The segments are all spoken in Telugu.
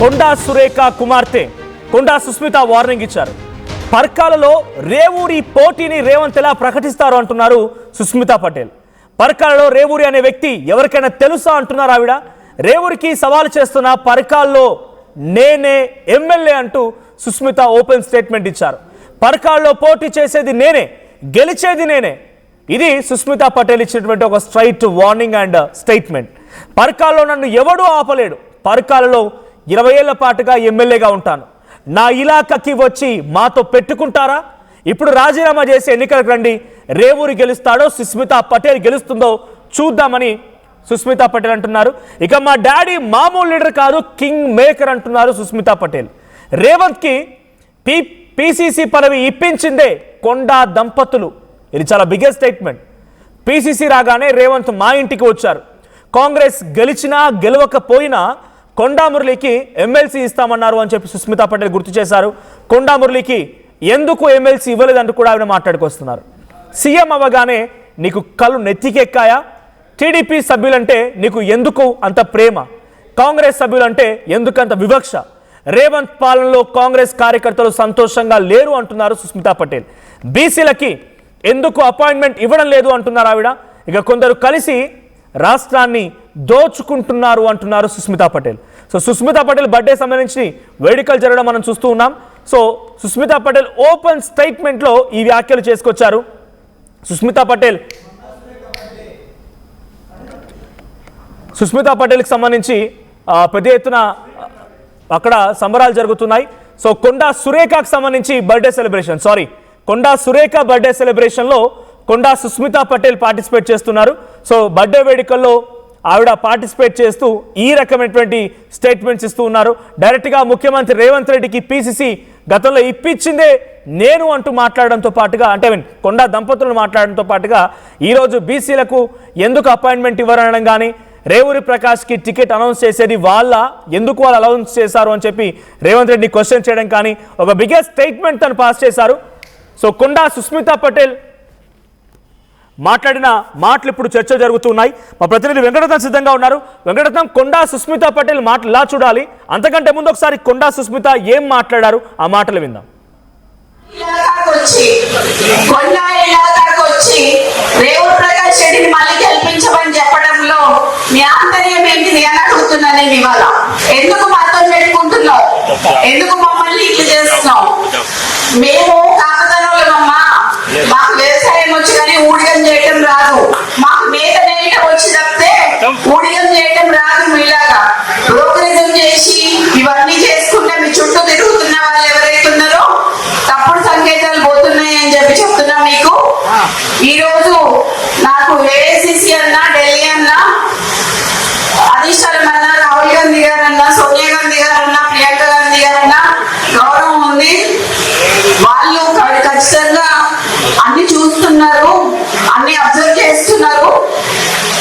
కొండా సురేఖ కుమార్తె కొండా సుస్మిత వార్నింగ్ ఇచ్చారు. పర్కాలలో రేవూరి పోటీని రేవంత్ ఎలా ప్రకటిస్తారు అంటున్నారు సుస్మితా పటేల్. పర్కాలలో రేవూరి అనే వ్యక్తి ఎవరికైనా తెలుసా అంటున్నారు ఆవిడ. రేవూరికి సవాల్ చేస్తున్న పర్కాల్లో నేనే ఎమ్మెల్యే అంటూ సుస్మిత ఓపెన్ స్టేట్మెంట్ ఇచ్చారు. పర్కాల్లో పోటీ చేసేది నేనే, గెలిచేది నేనే. ఇది సుస్మితా పటేల్ ఇచ్చినటువంటి ఒక స్ట్రైట్ వార్నింగ్ అండ్ స్టేట్మెంట్. పర్కాల్లో నన్ను ఎవడూ ఆపలేడు. పర్కాలలో 20 ఏళ్ల పాటుగా ఎమ్మెల్యేగా ఉంటాను. నా ఇలాకాకి వచ్చి మాతో పెట్టుకుంటారా? ఇప్పుడు రాజీనామా చేసి ఎన్నికలకు రండి. రేవూరి గెలుస్తాడో సుస్మితా పటేల్ గెలుస్తుందో చూద్దామని సుస్మితా పటేల్ అంటున్నారు. ఇక మా డాడీ మామూలు లీడర్ కాదు, కింగ్ మేకర్ అంటున్నారు సుస్మితా పటేల్. రేవంత్కి పిసిసి పదవి ఇప్పించిందే కొండా దంపతులు. ఇది చాలా బిగ్గెస్ట్ స్టేట్మెంట్. పిసిసి రాగానే రేవంత్ మా ఇంటికి వచ్చారు. కాంగ్రెస్ గెలిచినా గెలవకపోయినా కొండా మురళికి ఎమ్మెల్సీ ఇస్తామన్నారు అని చెప్పి సుస్మితా పటేల్ గుర్తు చేశారు. కొండా మురళికి ఎందుకు ఎమ్మెల్సీ ఇవ్వలేదంటూ కూడా ఆవిడ మాట్లాడుకొస్తున్నారు. సీఎం అవ్వగానే నీకు కళ్ళు నెత్తికెక్కాయా? టీడీపీ సభ్యులంటే నీకు ఎందుకు అంత ప్రేమ? కాంగ్రెస్ సభ్యులంటే ఎందుకంత వివక్ష? రేవంత్ పాలనలో కాంగ్రెస్ కార్యకర్తలు సంతోషంగా లేరు అంటున్నారు సుస్మితా పటేల్. బీసీలకి ఎందుకు అపాయింట్మెంట్ ఇవ్వడం లేదు అంటున్నారు ఆవిడ. ఇక కొందరు కలిసి రాష్ట్రాన్ని దోచుకుంటున్నారు అంటున్నారు సుస్మితా పటేల్. సో సుస్మితా పటేల్ బర్త్డే సంబంధించి వేడుకలు జరగడం మనం చూస్తూ ఉన్నాం. సో సుస్మితా పటేల్ ఓపెన్ స్టేట్మెంట్లో ఈ వ్యాఖ్యలు చేసుకొచ్చారు. సుస్మితా పటేల్కి సంబంధించి పెద్ద ఎత్తున అక్కడ సంబరాలు జరుగుతున్నాయి. సో కొండా సురేఖకు సంబంధించి కొండా సురేఖ బర్త్డే సెలబ్రేషన్లో కొండా సుస్మితా పటేల్ పార్టిసిపేట్ చేస్తున్నారు. సో బర్త్డే వేడుకల్లో ఆవిడ పార్టిసిపేట్ చేస్తూ ఈ రకమైనటువంటి స్టేట్మెంట్స్ ఇస్తూ ఉన్నారు. డైరెక్ట్గా ముఖ్యమంత్రి రేవంత్ రెడ్డికి పిసిసి గతంలో ఇప్పించిందే నేను అంటూ మాట్లాడడంతో పాటుగా, అంటే కొండా దంపతులను మాట్లాడడంతో పాటుగా ఈరోజు బీసీలకు ఎందుకు అపాయింట్మెంట్ ఇవ్వరనడం కానీ, రేవూరి ప్రకాష్కి టికెట్ అనౌన్స్ చేసేది ఎందుకు వాళ్ళు అనౌన్స్ చేశారు అని చెప్పి రేవంత్ రెడ్డిని క్వశ్చన్ చేయడం కానీ ఒక బిగ్గెస్ట్ స్టేట్మెంట్ తను పాస్ చేశారు. సో కొండా సుస్మితా పటేల్ మాట్లాడిన మాటలు ఇప్పుడు చర్చ జరుగుతున్నాయి. మా ప్రతినిధి వెంకటరత్నం సిద్ధంగా ఉన్నారు. వెంకటరత్నం, కొండా సుస్మితా పటేల్ మాటలు ఇలా చూడాలి. అంతకంటే ముందు ఒకసారి కొండా సుస్మిత ఏం మాట్లాడారు ఆ మాటలు విందాం. రేవూరి ప్రకాష్ రెడ్డిని మళ్ళీ గెలిపించమని చెప్పడంలో మీ ఆంతర్యం ఏంటిది అని అడుగుతున్నాను నేను ఇవాళ. ఎందుకు మాతో పెట్టుకుంటున్నావు? ఎందుకు మమ్మల్ని ఇట్లా చేస్తున్నావు? మేము కాకతనోళ్ళమమ్మా, మాకు వ్యవసాయం వచ్చి కానీ ఊడిగం చేయటం రాదు. మాకు మేత నేయటం వచ్చి తప్పితే ఊడిగం చేయటం రాదు. మీలాగా బ్రోకరేజం చేసి ఇవన్నీ చేసుకుంటే మీ చుట్టూ తిరుగుతున్న వాళ్ళు ఎవరైతే ఉన్నారో తప్పుడు సంకేతాలు పోతున్నాయి అని చెప్పి చెప్తున్నా మీకు. ఈ రోజు నాకు ఏఐసిసి అన్నా, ఢిల్లీ అన్నా, అధిష్టానం అన్నా, రాహుల్ గాంధీ గారన్నా, సోనియా గాంధీ గారన్నా, ప్రియాంక గాంధీ గారన్నా గౌరవం ఉంది. వాళ్ళు ఖచ్చితంగా అన్ని చూస్తున్నారు, అన్ని అబ్జర్వ్ చేస్తున్నారు.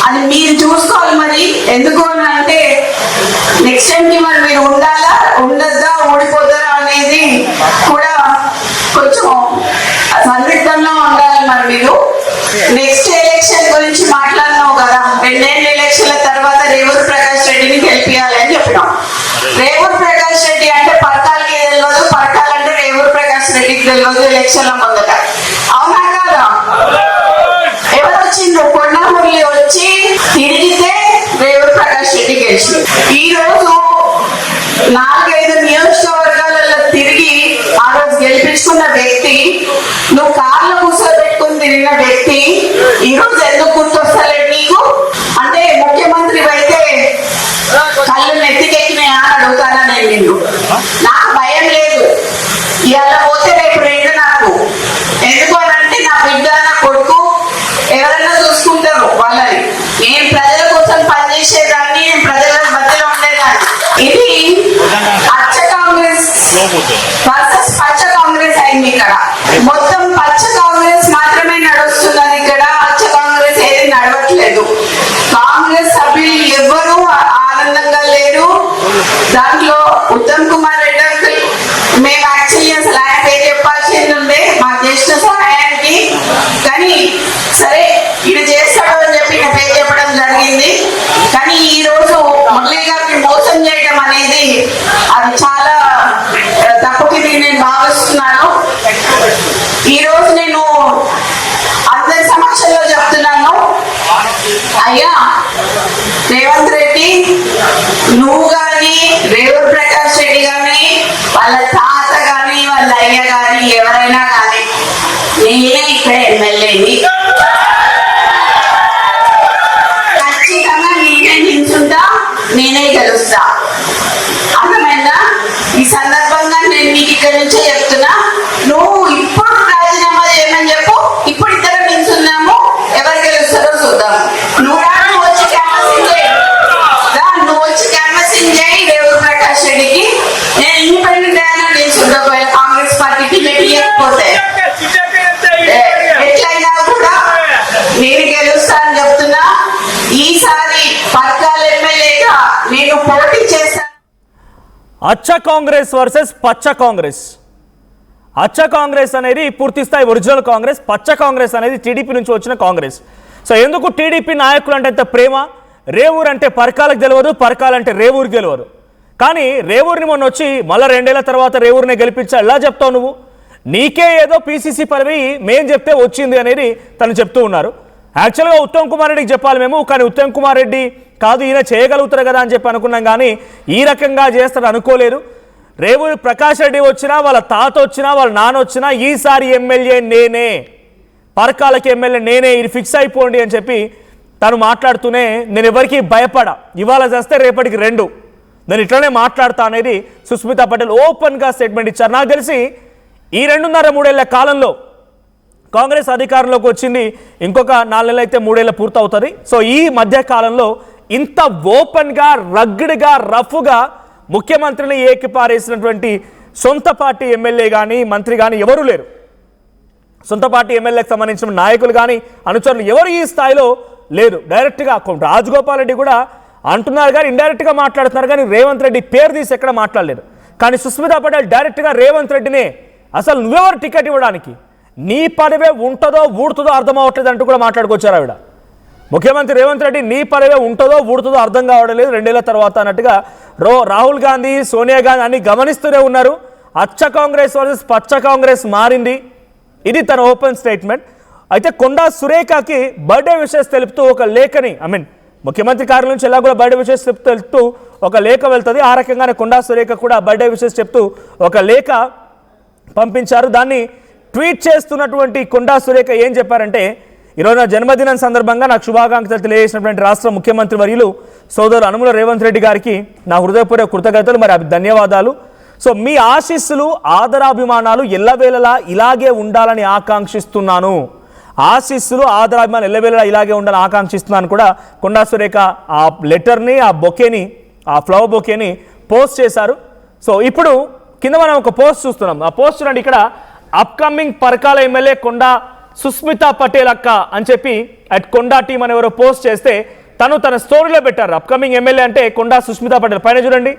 అది మీరు చూసుకోవాలి. మరి ఎందుకు అని అంటే నెక్స్ట్ టైం కి మరి మీరు ఉండాలా, ఉండద్దా, ఓడిపోతారా అనేది కూడా కొంచెం సందిగ్ధంలో ఉండాలి. మరి మీరు నెక్స్ట్ ఎలక్షన్ గురించి మాట్లాడినావు కదా, 2 ఏళ్ళ ఎలక్షన్ల తర్వాత రేవూరి ప్రకాష్ రెడ్డిని గెలిపియాలి అని చెప్పినాం. రేవూరి ప్రకాష్ రెడ్డి అంటే పర్కాలకి తెలియదు, పర్కాలంటే రేవూరి ప్రకాష్ రెడ్డికి తెలియదు. ఎలక్షన్ల ముందట అవునా కాదా? ఎవరు వచ్చిండ్రు? కొండా మురళి వచ్చి తిరిగితే రేవూరి ప్రకాష్ రెడ్డి గెలిచి ఈ రోజు 4-5 నియోజకవర్గాలలో తిరిగి ఆ రోజు గెలిపించుకున్న వ్యక్తి, నువ్వు కార్లో కూర్చోబెట్టుకుని తిరిగిన వ్యక్తి ఈ రోజు ఎందుకు గుర్తొస్తలేదు నీకు? అంటే ముఖ్యమంత్రి అయితే కళ్ళు నెత్తికెక్కినాయా అని అడుగుతానా నేను నిన్ను? నాకు భయం లేదు. ఇవాళ పోతే రేపు 2 నాకు. ఎందుకు అని అంటే నా బిడ్డ, నా కొడుకు ఎవరైనా చూసుకుంటారు వాళ్ళని. నేను ప్రజల కోసం పనిచేసేదాన్ని, నేను ప్రజల మధ్యలో ఉండేదాన్ని. ఇది పచ్చ కాంగ్రెస్ వర్సెస్ పచ్చ కాంగ్రెస్ అయింది. ఇక్కడ మొత్తం పచ్చ కాంగ్రెస్ మాత్రమే నడుస్తున్నది. ఇక్కడ పచ్చ కాంగ్రెస్ ఏది నడవట్లేదు. కాంగ్రెస్ సభ్యులు ఎవ్వరూ ఆనందంగా లేరు. దాంట్లో ఉత్తమ్ కుమార్ రెడ్డి అంకుల్, మేము యాక్చువల్లీ అసలు ఆయన పేరు చెప్పాల్సింది ఉండే మా జ్యేష్ఠ సహాయానికి, కానీ సరే ఇది చేస్తాడు అని చెప్పి నా పేరు చెప్పడం జరిగింది. కానీ ఈ రోజు మురళి గారిని మోసం చేయడం అనేది అయ్యా రేవంత్ రెడ్డి, నువ్వు గాని రేవంత్ ప్రకాష్ రెడ్డి గాని వాళ్ళ తాత గాని వాళ్ళ అయ్య గాని ఎవరైనా గాని నేనే ఇక్కడ ఎమ్మెల్యేని, ఖచ్చితంగా నేనే నిల్చుంటా, నేనే గెలుస్తా. అర్థమైందా? ఈ సందర్భంగా నేను నీకు ఇక్కడ నుంచే చెప్తున్నా, నువ్వు ఇప్పుడు రాజీనామా చేయమని చెప్పు. ఇప్పుడు ఇద్దరం నిల్చున్నాము, ఎవరు గెలుస్తారో చూద్దాం. నువ్వు వచ్చి క్యాన్వసింగ్ చేయి, నువ్వు వచ్చి క్యాన్వసింగ్ చేయి రేవంత్ ప్రకాష్ రెడ్డికి. నేను ఇండిపెండెంట్ అయినా నిల్చుంటా. కాంగ్రెస్ పార్టీ టికెట్ ఇవ్వకపోతే ఎట్లయినా కూడా నేను గెలుస్తా అని చెప్తున్నా. ఈసారి పర్కాల ఎమ్మెల్యేగా నేను పోటీ చేస్తాను. అచ్చ కాంగ్రెస్ వర్సెస్ పచ్చ కాంగ్రెస్. అచ్చ కాంగ్రెస్ అనేది పూర్తి స్థాయి ఒరిజినల్ కాంగ్రెస్, పచ్చ కాంగ్రెస్ అనేది టీడీపీ నుంచి వచ్చిన కాంగ్రెస్. సో ఎందుకు టీడీపీ నాయకులు అంటే ఎంత ప్రేమ? రేవూరు అంటే పరకాలకు తెలియదు, పరకాలంటే రేవూరు గెలవదు. కానీ రేవూరిని మొన్న వచ్చి మళ్ళీ 2 ఏళ్ల తర్వాత రేవూరిని గెలిపించా ఎలా చెప్తావు నువ్వు? నీకే ఏదో పీసీసీ పదవి మేం చెప్తే వచ్చింది అనేది తను చెప్తూ ఉన్నారు. యాక్చువల్గా ఉత్తమ్ కుమార్ రెడ్డికి చెప్పాలి మేము, కానీ ఉత్తమ్ కుమార్ రెడ్డి కాదు ఈయన చేయగలుగుతారు కదా అని చెప్పి అనుకున్నాం, కానీ ఈ రకంగా చేస్తాడు అనుకోలేదు. రేవూరి ప్రకాష్ రెడ్డి వచ్చినా, వాళ్ళ తాత వచ్చినా, వాళ్ళ నాన్న వచ్చినా ఈసారి ఎమ్మెల్యే నేనే, పరకాలకి ఎమ్మెల్యే నేనే, ఇది ఫిక్స్ అయిపోండి అని చెప్పి తను మాట్లాడుతూనే నేను ఎవరికి భయపడా, ఇవాళ చేస్తే రేపటికి 2 నేను ఇట్లనే మాట్లాడతా అనేది సుస్మితా పటేల్ ఓపెన్గా స్టేట్మెంట్ ఇచ్చారు. నాకు తెలిసి ఈ 2.5-3 ఏళ్ల కాలంలో కాంగ్రెస్ అధికారంలోకి వచ్చింది, ఇంకొక 4 నెలలు అయితే 3 ఏళ్ళు పూర్తవుతుంది. సో ఈ మధ్య కాలంలో ఇంత ఓపెన్గా, రగ్డ్గా, రఫ్గా ముఖ్యమంత్రిని ఏకిపారేసినటువంటి సొంత పార్టీ ఎమ్మెల్యే కానీ మంత్రి కానీ ఎవరూ లేరు. సొంత పార్టీ ఎమ్మెల్యేకి సంబంధించిన నాయకులు కానీ అనుచరులు ఎవరు ఈ స్థాయిలో లేరు. డైరెక్ట్గా రాజగోపాల్ రెడ్డి కూడా అంటున్నారు కానీ ఇండైరెక్ట్గా మాట్లాడుతున్నారు, కానీ రేవంత్ రెడ్డి పేరు తీసి ఎక్కడ మాట్లాడలేదు. కానీ సుస్మితా పటేల్ డైరెక్ట్గా రేవంత్ రెడ్డినే అసలు నువ్వెవరు టికెట్ ఇవ్వడానికి, నీ పదవే ఉంటుందో ఊడుతుందో అర్థం అవ్వట్లేదు అంటూ కూడా మాట్లాడుకొచ్చారు ఆవిడ. ముఖ్యమంత్రి రేవంత్ రెడ్డి నీ పదవే ఉంటుందో ఊడుతుందో అర్థం కావడం లేదు 2 ఏళ్ల తర్వాత అన్నట్టుగా రాహుల్ గాంధీ, సోనియా గాంధీ అన్ని గమనిస్తూనే ఉన్నారు. అచ్చ కాంగ్రెస్ వర్సెస్ పచ్చ కాంగ్రెస్ మారింది, ఇది తన ఓపెన్ స్టేట్మెంట్. అయితే కొండా సురేఖకి బర్త్డే విషెస్ తెలుపుతూ ఒక లేఖని ముఖ్యమంత్రి కార్యాలయం నుంచి ఎలా కూడా బర్త్డే విషెస్ తెలుపుతూ ఒక లేఖ వెళ్తుంది. ఆ రకంగానే కొండా సురేఖ కూడా బర్త్డే విషెస్ చెప్తూ ఒక లేఖ పంపించారు. దాన్ని ట్వీట్ చేస్తున్నటువంటి కొండా సురేఖ ఏం చెప్పారంటే, ఈరోజు నా జన్మదినం సందర్భంగా నాకు శుభాకాంక్షలు తెలియజేసినటువంటి రాష్ట్ర ముఖ్యమంత్రి వర్యులు సోదరులు అనుముల రేవంత్ రెడ్డి గారికి నా హృదయపూర్వక కృతజ్ఞతలు, మరి ధన్యవాదాలు. సో మీ ఆశీస్సులు, ఆదరాభిమానాలు ఎల్లవేళలా ఇలాగే ఉండాలని ఆకాంక్షిస్తున్నాను. ఆశీస్సులు, ఆదరాభిమానాలు ఎల్లవేళలా ఇలాగే ఉండాలని ఆకాంక్షిస్తున్నాను కూడా కొండా సురేఖ ఆ లెటర్ని, ఆ బొకేని, ఆ ఫ్లవర్ బొకేని పోస్ట్ చేశారు. సో ఇప్పుడు కింద మనం ఒక పోస్ట్ చూస్తున్నాం. ఆ పోస్ట్ చూడండి, ఇక్కడ అప్కమింగ్ పరకాల ఎమ్మెల్యే కొండా సుస్మితా పటేల్ అక్క అని చెప్పి అట్ కొండా టీం అని ఎవరో పోస్ట్ చేస్తే తన స్టోరీలో పెట్టారు. అప్కమింగ్ ఎమ్మెల్యే అంటే కొండా సుస్మితా పటేల్, పైన చూడండి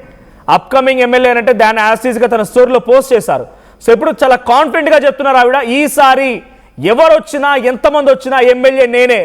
అప్కమింగ్ ఎమ్మెల్యే అంటే దాన్ని యాసిస్గా తన స్టోరీలో పోస్ట్ చేశారు. సో ఇప్పుడు చాలా కాన్ఫిడెంట్గా చెప్తున్నారు ఆవిడ, ఈసారి ఎవరు వచ్చినా ఎంతమంది వచ్చినా ఎమ్మెల్యే నేనే.